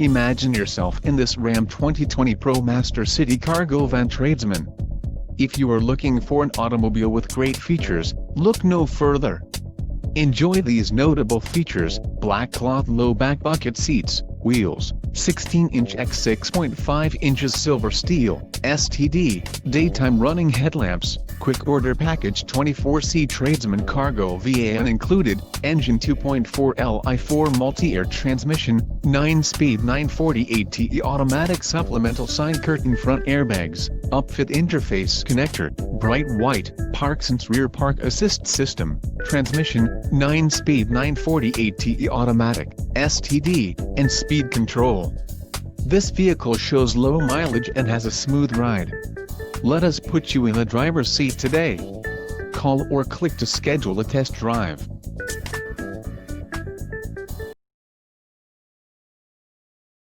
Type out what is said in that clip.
Imagine yourself in this Ram 2020 ProMaster City Cargo Van Tradesman. If you are looking for an automobile with great features, look no further. Enjoy these notable features: black cloth low back bucket seats, wheels, 16-inch x 6.5 inches silver steel, STD, daytime running headlamps, quick order package 24C Tradesman Cargo VAN included, engine 2.4 Li4 multi-air transmission, 9-speed 948TE automatic supplemental side curtain front airbags, upfit interface connector, bright white, park sense rear park assist system, transmission, 9-speed 948TE automatic, STD, and speed control. This vehicle shows low mileage and has a smooth ride. Let us put you in the driver's seat today. Call or click to schedule a test drive.